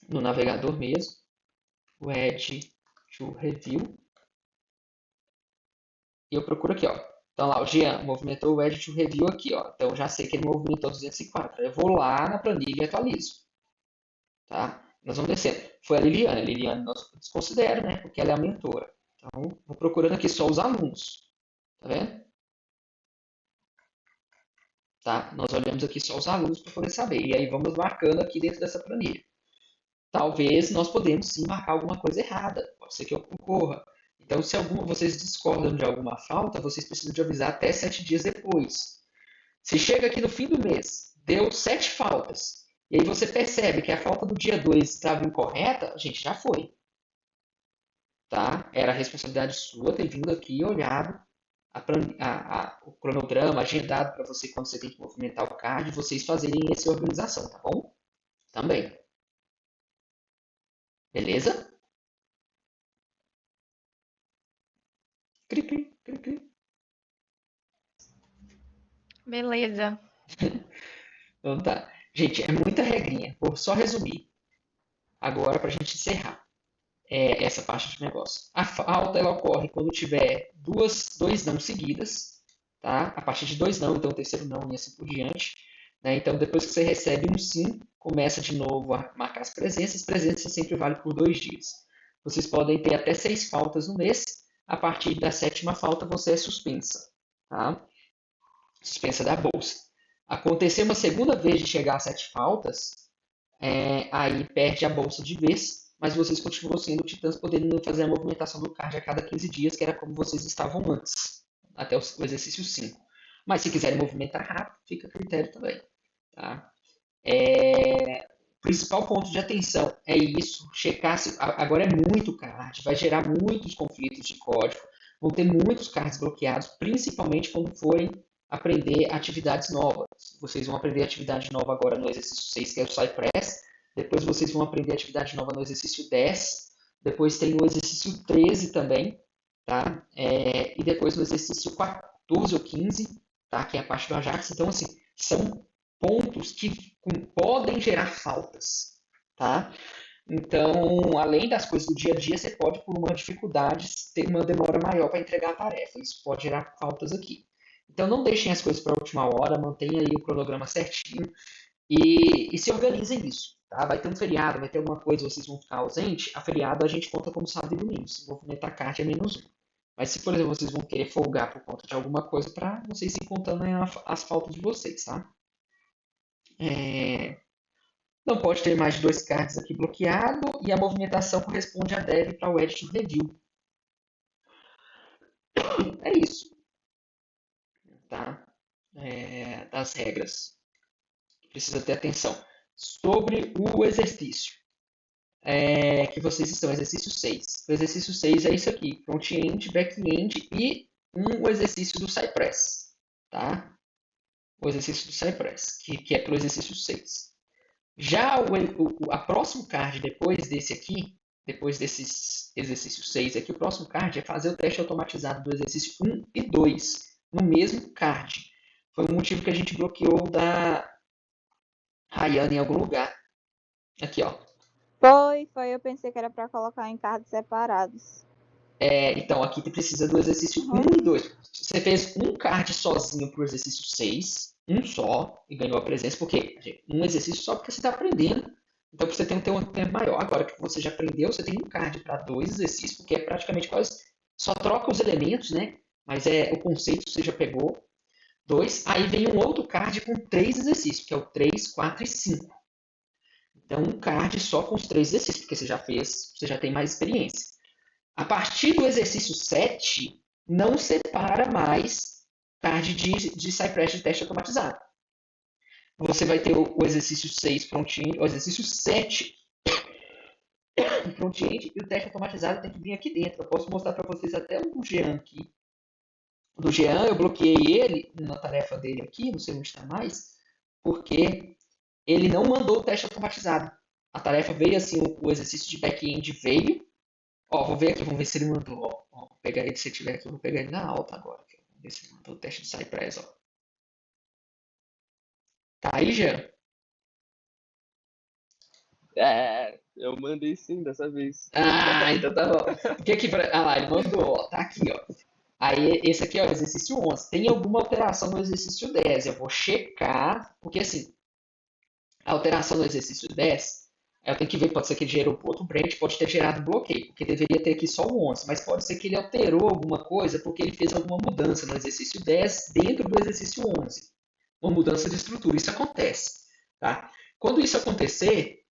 no navegador mesmo, o Add to Review, e eu procuro aqui, ó. Então lá, o Jean movimentou o Add to Review aqui, ó. Então eu já sei que ele movimentou 204. Eu vou lá na planilha e atualizo. Tá? Nós vamos descendo. Foi a Liliane. A Liliane nós desconsidero, né? Porque ela é a mentora. Então, vou procurando aqui só os alunos. Tá vendo? Tá? Nós olhamos aqui só os alunos para poder saber. E aí vamos marcando aqui dentro dessa planilha. Talvez nós podemos sim marcar alguma coisa errada. Pode ser que ocorra. Então, se vocês discordam de alguma falta, vocês precisam de avisar até 7 dias depois. Se chega aqui no fim do mês, deu 7 faltas, e aí você percebe que a falta do dia 2 estava incorreta, a gente já foi. Tá? Era responsabilidade sua ter vindo aqui e olhado o cronograma, agendado para você quando você tem que movimentar o card, vocês fazerem essa organização, tá bom? Também. Beleza? Cri, cri, cri, cri. Beleza. Então tá. Gente, é muita regrinha. Vou só resumir agora para a gente encerrar essa parte de negócio. A falta ela ocorre quando tiver dois não seguidas, tá? A partir de 2 não, então o terceiro não e assim por diante. Né? Então, depois que você recebe um sim, começa de novo a marcar as presenças. Presença sempre vale por 2 dias. Vocês podem ter até 6 faltas no mês. A partir da 7ª falta, você é suspensa. Tá? Suspensa da bolsa. Acontecer uma segunda vez de chegar a 7 faltas, aí perde a bolsa de vez, mas vocês continuam sendo titãs, podendo fazer a movimentação do card a cada 15 dias, que era como vocês estavam antes, até o exercício 5. Mas se quiserem movimentar rápido, fica a critério também. Tá? Principal ponto de atenção é isso, checar se agora é muito card, vai gerar muitos conflitos de código, vão ter muitos cards bloqueados, principalmente quando forem aprender atividades novas. Vocês vão aprender atividade nova agora no exercício 6, que é o Cypress, depois vocês vão aprender atividade nova no exercício 10, depois tem o exercício 13 também, tá? E depois no exercício 14 ou 15, tá? Que é a parte do Ajax. Então, assim, são pontos que podem gerar faltas, tá? Então, além das coisas do dia a dia, você pode, por uma dificuldade, ter uma demora maior para entregar a tarefa. Isso pode gerar faltas aqui. Então, não deixem as coisas para a última hora, mantenha aí o cronograma certinho e se organizem nisso. Tá? Vai ter um feriado, vai ter alguma coisa, vocês vão ficar ausente, a feriado a gente conta como sábado e domingo. Se movimentar card é -1. Mas se, por exemplo, vocês vão querer folgar por conta de alguma coisa, para vocês ir contando as faltas de vocês, tá? Não pode ter mais de 2 cards aqui bloqueado e a movimentação corresponde a dev para o edit review. É isso. Tá? Das regras. Precisa ter atenção. Sobre o exercício que vocês estão, exercício 6. O exercício 6 é isso aqui, front-end, back-end e o exercício do Cypress. Tá? O exercício do Cypress, que é para o exercício 6. Já a próximo card, depois desse aqui, depois desses exercícios 6 aqui, o próximo card é fazer o teste automatizado do exercício 1 e 2 no mesmo card. Foi o motivo que a gente bloqueou da Rayane em algum lugar. Aqui, ó. Foi. Eu pensei que era para colocar em cards separados. Então, aqui precisa do exercício 1 e 2. Você fez um card sozinho para o exercício 6, um só, e ganhou a presença, porque um exercício só porque você está aprendendo. Então, você tem que ter um tempo maior. Agora que você já aprendeu, você tem um card para 2 exercícios, porque é praticamente quase só troca os elementos, né? Mas o conceito você já pegou. 2. Aí vem um outro card com 3 exercícios, que é o 3, 4 e 5. Então, um card só com os 3 exercícios, porque você já fez, você já tem mais experiência. A partir do exercício 7, não separa mais card de Cypress de teste automatizado. Você vai ter o exercício 6 front-end, o exercício 7 front-end, e o teste automatizado tem que vir aqui dentro. Eu posso mostrar para vocês até o do Jean aqui. O do Jean, eu bloqueei ele na tarefa dele aqui, não sei onde está mais, porque ele não mandou o teste automatizado. A tarefa veio assim, o exercício de back-end veio. Ó, vou ver aqui, vamos ver se ele mandou. Ó, vou pegar ele, se ele tiver aqui, eu vou pegar ele na alta agora. Vamos ver se ele mandou o teste do Cypress, ó. Tá aí, Jean? Eu mandei sim dessa vez. Então tá bom. Porque aqui, lá, ele mandou, ó, tá aqui, ó. Aí, esse aqui é o exercício 11. Tem alguma alteração no exercício 10? Eu vou checar, porque assim, a alteração no exercício 10, eu tenho que ver, pode ser que ele gerou outro branch, pode ter gerado bloqueio, porque deveria ter aqui só o 11, mas pode ser que ele alterou alguma coisa porque ele fez alguma mudança no exercício 10 dentro do exercício 11. Uma mudança de estrutura, isso acontece. Tá? Quando isso acontecer,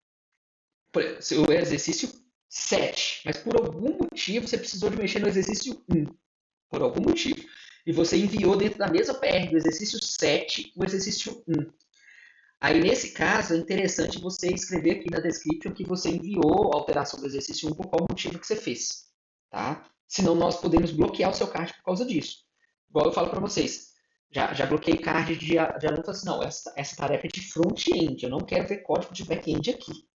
o exercício 7, mas por algum motivo você precisou de mexer no exercício 1. Por algum motivo. e você enviou dentro da mesma PR do exercício 7 o exercício 1. Aí, nesse caso, é interessante você escrever aqui na description que você enviou a alteração do exercício 1 por qual motivo que você fez. Tá? Senão, nós podemos bloquear o seu card por causa disso. Igual eu falo para vocês. Já bloqueei card de aluno assim, não, essa tarefa é de front-end, eu não quero ver código de back-end aqui.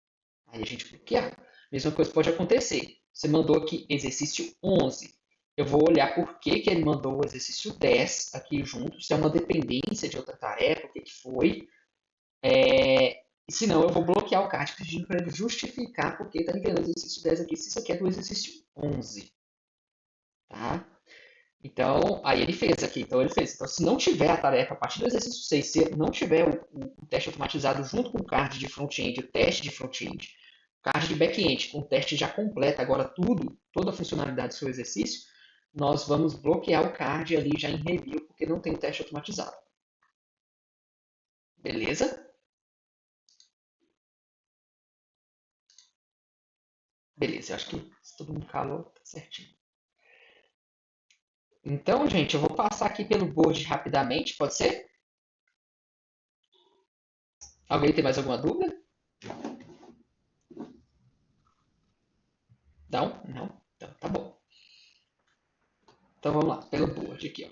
Aí a gente bloquear. Mesma coisa pode acontecer. Você mandou aqui exercício 11. Eu vou olhar por que ele mandou o exercício 10 aqui junto, se é uma dependência de outra tarefa, o que foi. Senão eu vou bloquear o card pedindo para ele justificar porque está enviando o exercício 10 aqui, se isso aqui é do exercício 11. Tá? Então, aí ele fez aqui. Então, se não tiver a tarefa a partir do exercício 6, se não tiver o teste automatizado junto com o card de front-end, o teste de front-end, o card de back-end, com o teste já completa agora toda a funcionalidade do seu exercício, nós vamos bloquear o card ali já em review, porque não tem o teste automatizado. Beleza? Beleza, eu acho que se todo mundo calou, tá certinho. Então, gente, eu vou passar aqui pelo board rapidamente, pode ser? Alguém tem mais alguma dúvida? Não? Não? Então, tá bom. Então, vamos lá, pelo board aqui, ó.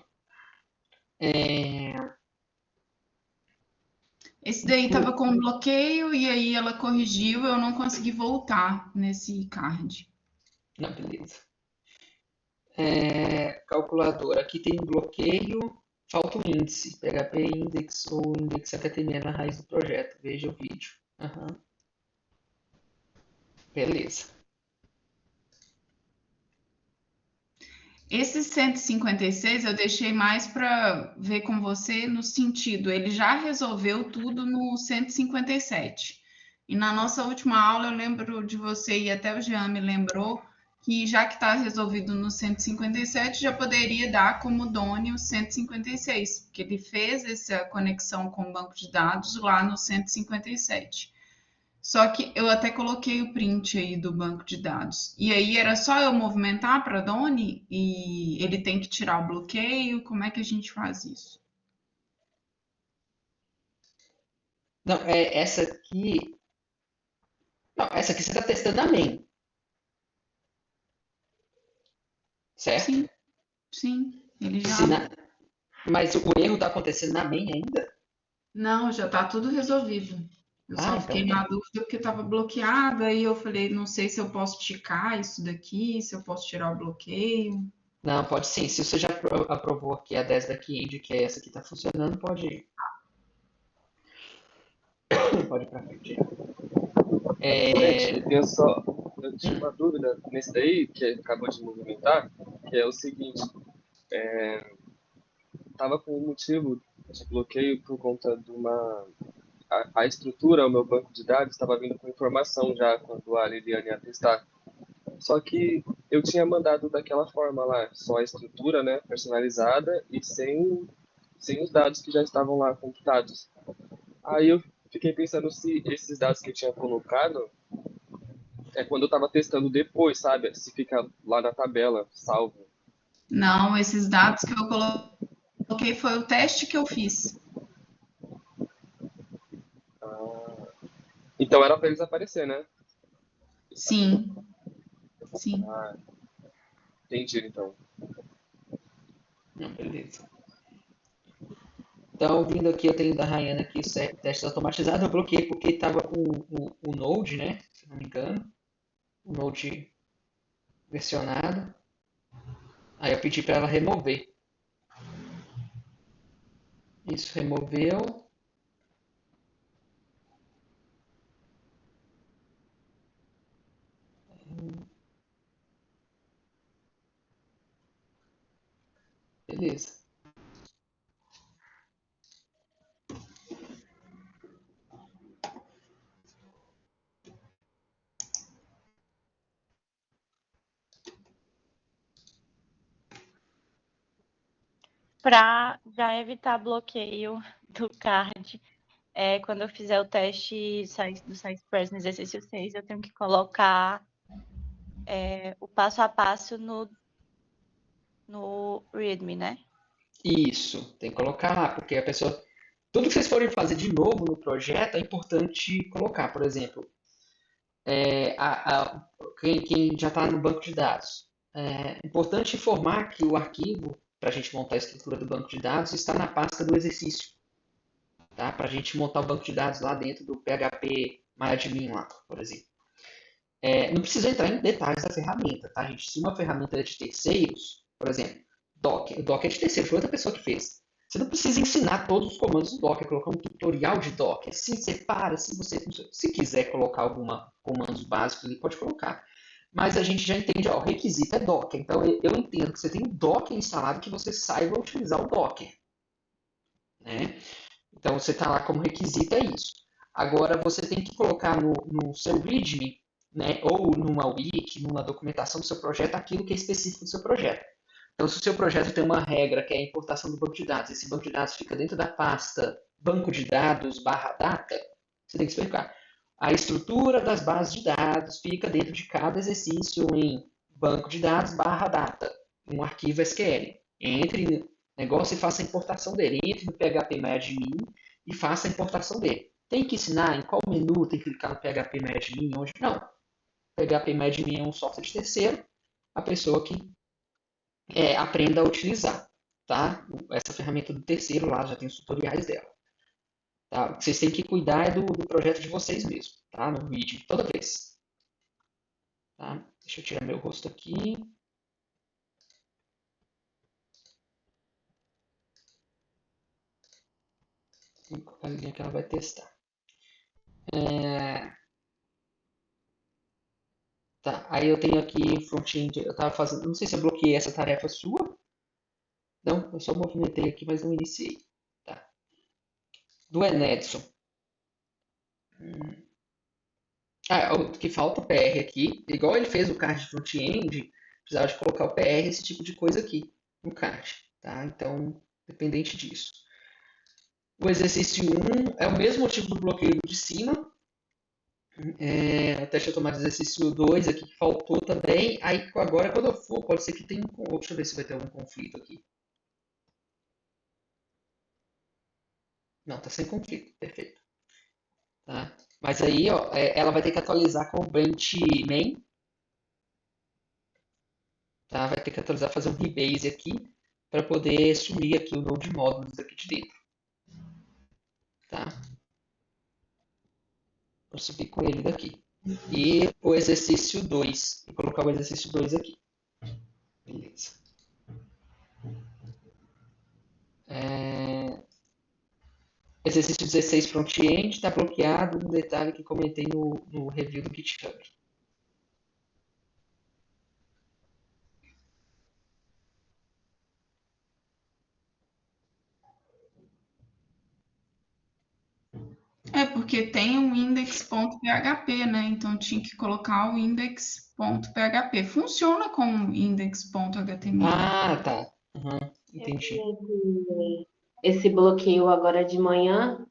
Esse daí tava com bloqueio e aí ela corrigiu, eu não consegui voltar nesse card. Não, beleza. Calculadora, aqui tem um bloqueio, falta um índice. PHP index ou index HTML na raiz do projeto. Veja o vídeo. Uhum. Beleza. Esse 156 eu deixei mais para ver com você no sentido, ele já resolveu tudo no 157. E na nossa última aula eu lembro de você, e até o Jean me lembrou, que já que está resolvido no 157, já poderia dar como Doni o 156, porque ele fez essa conexão com o banco de dados lá no 157. Só que eu até coloquei o print aí do banco de dados. E aí era só eu movimentar para Doni e ele tem que tirar o bloqueio? Como é que a gente faz isso? Não, essa aqui. Não, essa aqui você está testando a main. Certo? Sim, sim. Ele já. Mas o erro está acontecendo na main ainda? Não, já está tudo resolvido. Eu só fiquei então tá. na dúvida porque estava bloqueado, aí eu falei, não sei se eu posso ticar isso daqui, se eu posso tirar o bloqueio. Não, pode sim. Se você já aprovou aqui a 10 back-end, que é essa que está funcionando, pode ir. Pode ir para frente. Gente, eu tinha uma dúvida nesse daí, que acabou de movimentar, que é o seguinte, tava com um motivo de bloqueio por conta de a estrutura, o meu banco de dados estava vindo com informação já quando a Liliane ia testar. Só que eu tinha mandado daquela forma lá, só a estrutura, né, personalizada e sem os dados que já estavam lá computados. Aí eu fiquei pensando se esses dados que eu tinha colocado é quando eu estava testando depois, sabe? Se fica lá na tabela, salvo. Não, esses dados que eu coloquei foi o teste que eu fiz. Então era para eles aparecer, né? Sim, sim. Ah, entendi, então. Não, beleza. Então, vindo aqui, eu tenho da Rayana aqui o teste automatizado. Eu bloqueei porque estava o Node, né? Se não me engano. O Node versionado. Aí eu pedi para ela remover. Isso, removeu. Beleza. Para já evitar bloqueio do card, quando eu fizer o teste do SciPress no exercício 6, eu tenho que colocar o passo a passo no README, né? Isso, tem que colocar lá, porque a pessoa. Tudo que vocês forem fazer de novo no projeto é importante colocar. Por exemplo, é, quem já está no banco de dados. É importante informar que o arquivo, para a gente montar a estrutura do banco de dados, está na pasta do exercício. Tá? Para a gente montar o banco de dados lá dentro do PHP MyAdmin lá, por exemplo. Não precisa entrar em detalhes da ferramenta, tá, gente? Se uma ferramenta é de terceiros, por exemplo, Docker, o Docker é de terceiro, foi outra pessoa que fez. Você não precisa ensinar todos os comandos do Docker, colocar um tutorial de Docker. Se separa, se quiser colocar alguma comandos básicos, ele pode colocar. Mas a gente já entende, ó, o requisito é Docker. Então eu entendo que você tem um Docker instalado que você saiba utilizar o Docker, né? Então você está lá como requisito, é isso. Agora você tem que colocar no seu README, né, ou numa wiki, numa documentação do seu projeto, aquilo que é específico do seu projeto. Então, se o seu projeto tem uma regra que é a importação do banco de dados, esse banco de dados fica dentro da pasta banco de dados /data, você tem que explicar. A estrutura das bases de dados fica dentro de cada exercício em banco de dados /data, um arquivo SQL. Entre no negócio e faça a importação dele. Entre no PHP-MyAdmin e faça a importação dele. Tem que ensinar em qual menu tem que clicar no PHP-MyAdmin, onde não. PHP-MyAdmin é um software de terceiro, a pessoa que aprenda a utilizar, tá? Essa ferramenta do terceiro lá já tem os tutoriais dela. Tá? O que vocês têm que cuidar é do projeto de vocês mesmo, tá? No vídeo, toda vez. Tá? Deixa eu tirar meu rosto aqui. Vou colocar a linha que ela vai testar. Tá, aí eu tenho aqui front-end, eu estava fazendo, não sei se eu bloqueei essa tarefa sua. Não, eu só movimentei aqui, mas não iniciei. Tá. Do Enedson. O que falta o PR aqui, igual ele fez o card de front-end, precisava de colocar o PR, esse tipo de coisa aqui no card, tá? Então, dependente disso. O exercício 1 é o mesmo motivo do bloqueio de cima. Teste automático do exercício 2 aqui que faltou também. Aí agora quando eu for, pode ser que tenha deixa eu ver se vai ter algum conflito aqui. Não, tá sem conflito, perfeito. Tá? Mas aí, ó, ela vai ter que atualizar com o branch main. Tá? Vai ter que atualizar, fazer um rebase aqui para poder sumir aqui o node módulos aqui de dentro. Tá? Vou subir com ele daqui. E o exercício 2. Vou colocar o exercício 2 aqui. Beleza. Exercício 16 front-end está bloqueado no detalhe que comentei no review do GitHub. Porque tem um index.php, né? Então tinha que colocar o index.php. Funciona como index.html. Ah, tá. Uhum, entendi. Esse bloqueio agora de manhã,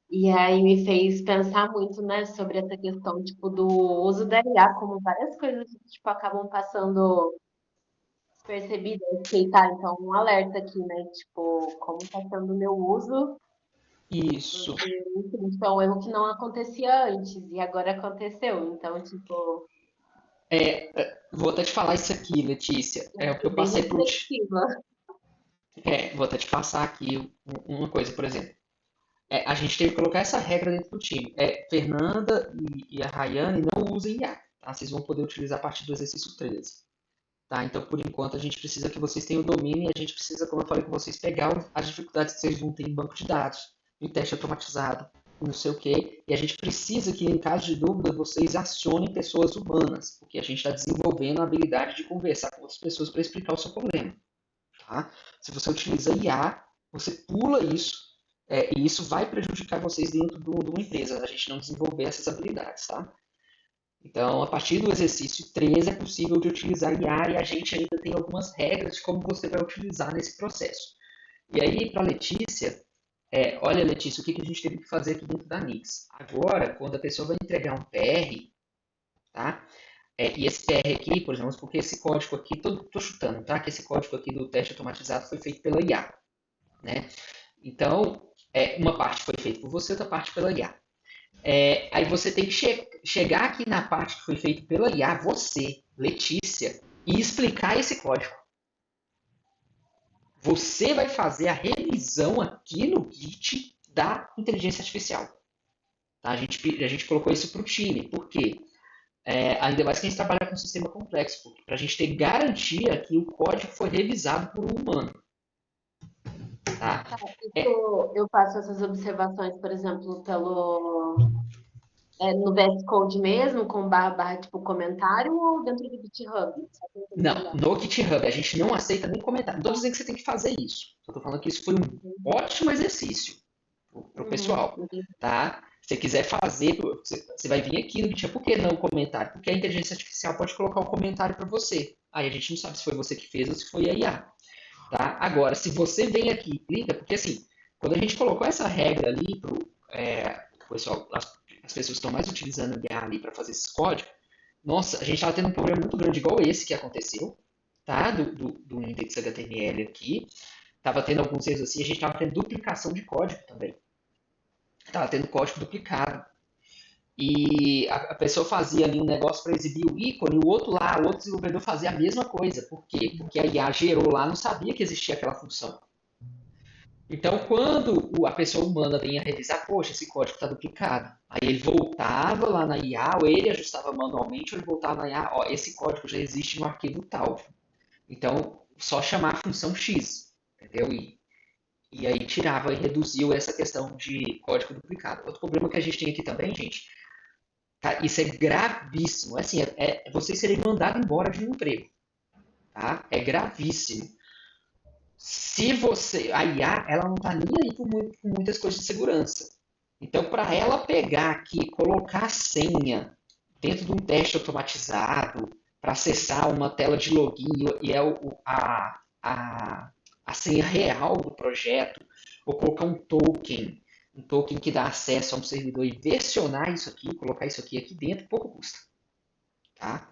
e aí me fez pensar muito, né, sobre essa questão, tipo, do uso da IA, como várias coisas, tipo, acabam passando despercebidas. Ok, tá, então um alerta aqui, né, tipo, como tá sendo o meu uso, Isso. porque, enfim, tipo, é um erro que não acontecia antes, e agora aconteceu, então, tipo, Vou até te falar isso aqui, Letícia. É o que fui eu bem passei pro. reflexiva. Vou até te passar aqui uma coisa, por exemplo. A gente teve que colocar essa regra dentro do time. Fernanda e a Rayane não usem IA. Tá? Vocês vão poder utilizar a partir do exercício 13. Tá? Então, por enquanto, a gente precisa que vocês tenham o domínio e a gente precisa, como eu falei com vocês, pegar as dificuldades que vocês vão ter em banco de dados, em teste automatizado, não sei o quê. E a gente precisa que, em caso de dúvida, vocês acionem pessoas humanas, porque a gente está desenvolvendo a habilidade de conversar com outras pessoas para explicar o seu problema. Tá? Se você utiliza IA, você pula isso, e isso vai prejudicar vocês dentro de uma empresa, a gente não desenvolver essas habilidades. Tá? Então, a partir do exercício 13 é possível de utilizar IA e a gente ainda tem algumas regras de como você vai utilizar nesse processo. E aí, para a Letícia, olha, Letícia, o que a gente teve que fazer aqui dentro da Nix? Agora, quando a pessoa vai entregar um PR, tá? E esse PR aqui, por exemplo, porque esse código aqui, estou chutando, tá? Que esse código aqui do teste automatizado foi feito pela IA. né? Então, uma parte foi feita por você, outra parte pela IA. Aí você tem que chegar aqui na parte que foi feita pela IA, você, Letícia, e explicar esse código. Você vai fazer a revisão aqui no Git da inteligência artificial. Tá? A gente colocou isso para o time. Por quê? Ainda mais que a gente trabalha com um sistema complexo, para a gente ter garantia que o código foi revisado por um humano. Tá? Eu faço essas observações, por exemplo, no VS Code mesmo, com barra tipo comentário, ou dentro do GitHub? Não, no GitHub a gente não aceita nem comentário. Não estou dizendo que você tem que fazer isso. Eu estou falando que isso foi um ótimo exercício para o pessoal. Tá? Se você quiser fazer, você vai vir aqui no GitHub. Por que não o comentário? Porque a inteligência artificial pode colocar um comentário para você. Aí a gente não sabe se foi você que fez ou se foi a IA. Tá? Agora, se você vem aqui e clica, porque assim, quando a gente colocou essa regra ali para o pessoal, as pessoas estão mais utilizando o IA ali para fazer esses códigos, nossa, a gente estava tendo um problema muito grande, igual esse que aconteceu, tá? Do index HTML aqui. Estava tendo alguns erros assim, a gente estava tendo duplicação de código também. Estava tendo código duplicado. E a pessoa fazia ali um negócio para exibir o ícone, e o outro desenvolvedor fazia a mesma coisa. Por quê? Porque a IA gerou lá, não sabia que existia aquela função. Então, quando a pessoa humana vinha revisar, poxa, esse código está duplicado. Aí ele voltava lá na IA, ou ele ajustava manualmente, ou ele voltava na IA, ó, esse código já existe no arquivo tal. Então, só chamar a função X, entendeu? E aí tirava e reduziu essa questão de código duplicado. Outro problema que a gente tem aqui também, gente, tá? Isso é gravíssimo. Assim, vocês serem mandados embora de um emprego. Tá? É gravíssimo. Se a IA, ela não está nem aí com muitas coisas de segurança. Então, para ela pegar aqui e colocar a senha dentro de um teste automatizado, para acessar uma tela de login e a senha real do projeto, ou colocar um token que dá acesso a um servidor e versionar isso aqui, colocar isso aqui dentro, pouco custa. Tá?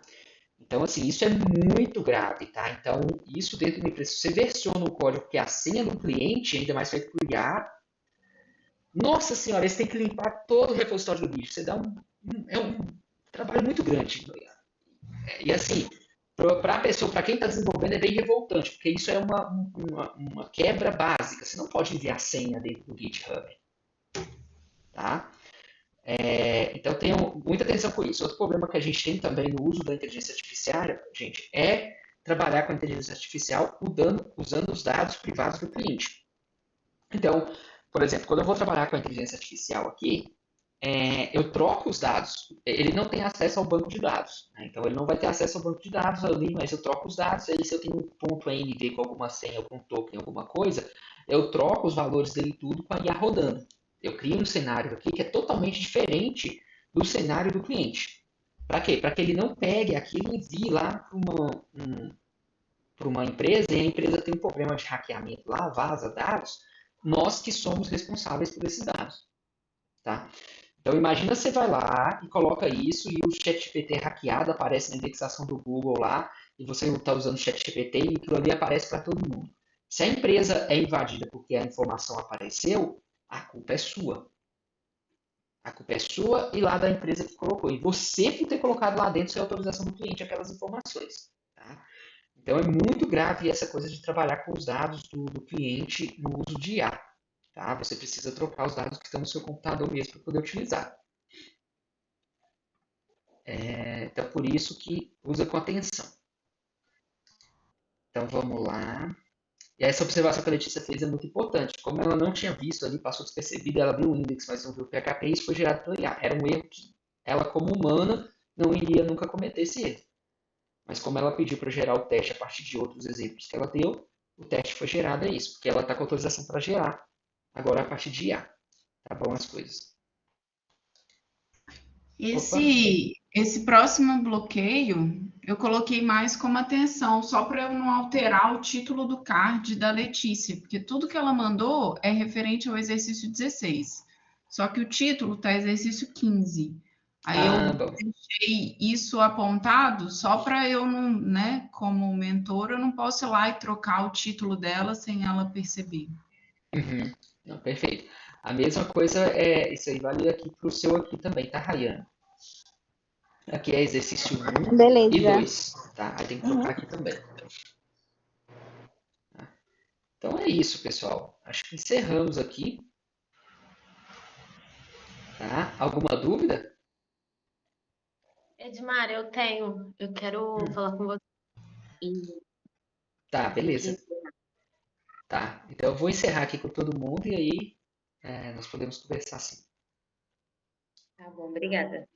Então, assim, isso é muito grave, tá? Então, isso dentro de uma empresa, se você versiona o código que é a senha do cliente, ainda mais feito por IA, nossa senhora, você tem que limpar todo o repositório do bicho. Você dá é um trabalho muito grande. E assim, para a pessoa, para quem está desenvolvendo, é bem revoltante, porque isso é uma quebra básica. Você não pode enviar senha dentro do GitHub, tá? Então tenham muita atenção com isso. Outro problema que a gente tem também no uso da inteligência artificial, gente, é trabalhar com a inteligência artificial usando os dados privados do cliente. Então, por exemplo, quando eu vou trabalhar com a inteligência artificial aqui, eu troco os dados. Ele não tem acesso ao banco de dados, né? Então ele não vai ter acesso ao banco de dados ali, mas eu troco os dados. Aí se eu tenho um ponto .env com alguma senha, algum token, alguma coisa, eu troco os valores dele tudo com a IA rodando. Eu crio um cenário aqui que é totalmente diferente do cenário do cliente. Para quê? Para que ele não pegue aquilo e envie lá para uma empresa e a empresa tem um problema de hackeamento lá, vaza dados, nós que somos responsáveis por esses dados. Tá? Então imagina você vai lá e coloca isso e o ChatGPT hackeado aparece na indexação do Google lá e você não está usando o ChatGPT e aquilo ali aparece para todo mundo. Se a empresa é invadida porque a informação apareceu, a culpa é sua. A culpa é sua e lá da empresa que colocou. E você por ter colocado lá dentro sem autorização do cliente aquelas informações. Tá? Então é muito grave essa coisa de trabalhar com os dados do cliente no uso de IA. Tá? Você precisa trocar os dados que estão no seu computador mesmo para poder utilizar. Então por isso que usa com atenção. Então vamos lá. E essa observação que a Letícia fez é muito importante. Como ela não tinha visto ali, passou despercebida, ela viu o index, mas não viu o PHP, e isso foi gerado pela IA. Era um erro que ela, como humana, não iria nunca cometer esse erro. Mas como ela pediu para gerar o teste a partir de outros exemplos que ela deu, o teste foi gerado a isso, porque ela está com autorização para gerar. Agora a partir de IA. Tá bom as coisas. Esse próximo bloqueio, eu coloquei mais como atenção, só para eu não alterar o título do card da Letícia, porque tudo que ela mandou é referente ao exercício 16. Só que o título está exercício 15. Aí eu deixei isso apontado só para eu não, né, como mentor, eu não posso ir lá e trocar o título dela sem ela perceber. Uhum. Não, perfeito. A mesma coisa isso aí vale aqui pro seu aqui também, tá, Rayane? Aqui é exercício um e Beleza. 2, tá? Aí tem que Uhum. trocar aqui também. Então é isso, pessoal. Acho que encerramos aqui, tá? Alguma dúvida? Edmar, eu quero falar com você. Tá, Aqui. beleza. Tá. Então eu vou encerrar aqui com todo mundo e aí nós podemos conversar sim. Tá bom, obrigada.